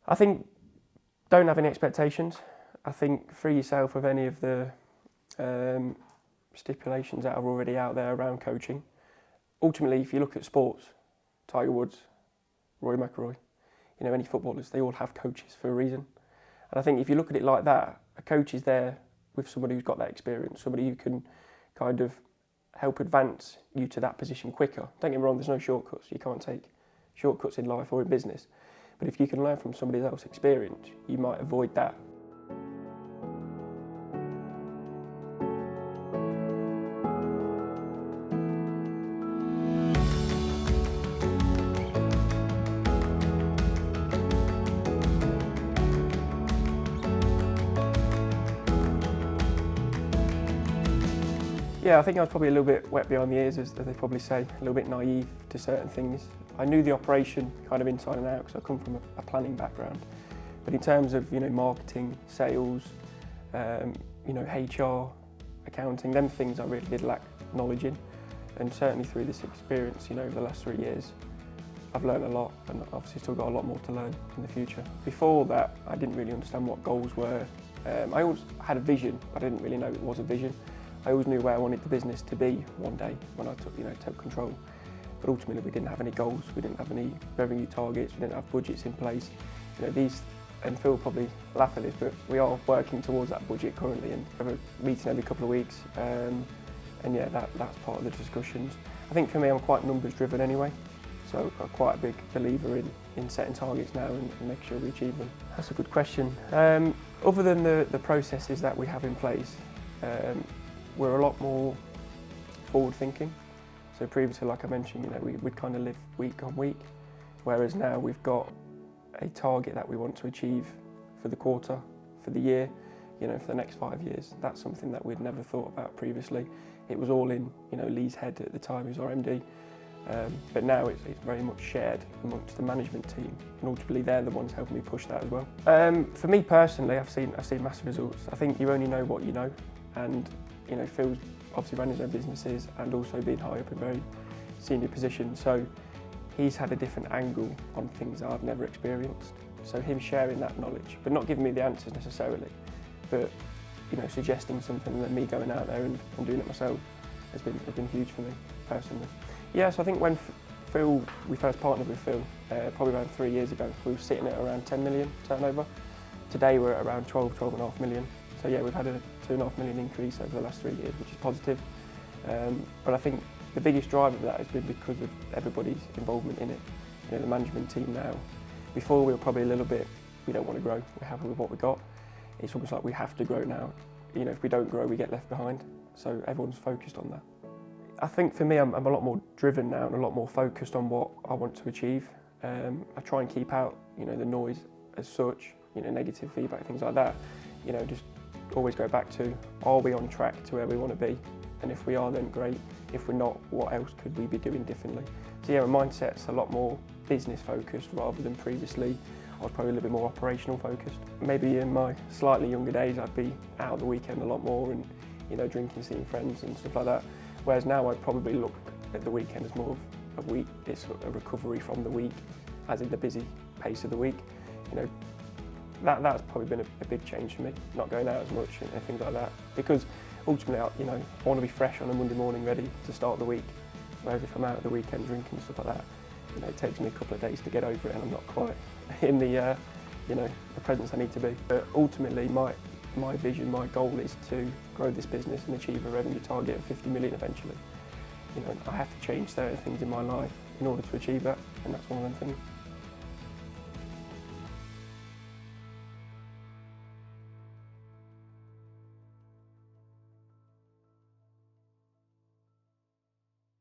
I think don't have any expectations. I think free yourself of any of the stipulations that are already out there around coaching. Ultimately, if you look at sports, Tiger Woods, Rory McIlroy, any footballers, they all have coaches for a reason. And I think if you look at it like that, a coach is there with somebody who's got that experience, somebody who can kind of help advance you to that position quicker. Don't get me wrong, there's no shortcuts. You can't take shortcuts in life or in business. But if you can learn from somebody else's experience, you might avoid that. Yeah, I think I was probably a little bit wet behind the ears, as they probably say, a little bit naive to certain things. I knew the operation kind of inside and out because I come from a planning background. But in terms of marketing, sales, HR, accounting, them things I really did lack knowledge in. And certainly through this experience, over the last 3 years, I've learned a lot, and obviously still got a lot more to learn in the future. Before that, I didn't really understand what goals were. I always had a vision, but I didn't really know it was a vision. I always knew where I wanted the business to be one day when I took control. But ultimately, we didn't have any goals, we didn't have any revenue targets, we didn't have budgets in place. These, and Phil probably laugh at this, but we are working towards that budget currently, and we have a meeting every couple of weeks. And yeah, that's part of the discussions. I think for me, I'm quite numbers driven anyway, so I'm quite a big believer in setting targets now and making sure we achieve them. That's a good question. Other than the processes that we have in place, we're a lot more forward thinking. So previously, like I mentioned, we'd kind of live week on week, whereas now we've got a target that we want to achieve for the quarter, for the year, for the next 5 years. That's something that we'd never thought about previously. It was all in, Lee's head at the time, who's our MD. But now it's very much shared amongst the management team, and ultimately they're the ones helping me push that as well. For me personally, I've seen massive results. I think you only know what you know, and Phil's obviously ran his own businesses and also been high up in very senior positions, so he's had a different angle on things that I've never experienced. So him sharing that knowledge, but not giving me the answers necessarily, but suggesting something, and then me going out there and doing it myself has been huge for me personally. Yeah, so I think when we first partnered with Phil, probably around 3 years ago, we were sitting at around 10 million turnover. Today we're at around 12.5 million. So yeah, we've had a 2.5 million increase over the last 3 years, which is positive. But I think the biggest driver of that has been because of everybody's involvement in it. The management team now. Before we were probably a little bit, we don't want to grow, we're happy with what we got. It's almost like we have to grow now. If we don't grow, we get left behind. So everyone's focused on that. I think for me, I'm a lot more driven now and a lot more focused on what I want to achieve. I try and keep out, the noise as such, negative feedback, things like that. Just always go back to, are we on track to where we want to be? And if we are, then great. If we're not, what else could we be doing differently? So yeah, my mindset's a lot more business focused rather than previously. I was probably a little bit more operational focused. Maybe in my slightly younger days, I'd be out at the weekend a lot more and, drinking, seeing friends and stuff like that. Whereas now I'd probably look at the weekend as more of a week, it's a recovery from the week, as in the busy pace of the week. That's probably been a big change for me, not going out as much and things like that. Because ultimately, I want to be fresh on a Monday morning, ready to start the week. Whereas if I'm out at the weekend drinking and stuff like that, it takes me a couple of days to get over it, and I'm not quite in the presence I need to be. But ultimately, my vision, my goal is to grow this business and achieve a revenue target of 50 million eventually. I have to change certain things in my life in order to achieve that, and that's one of them things.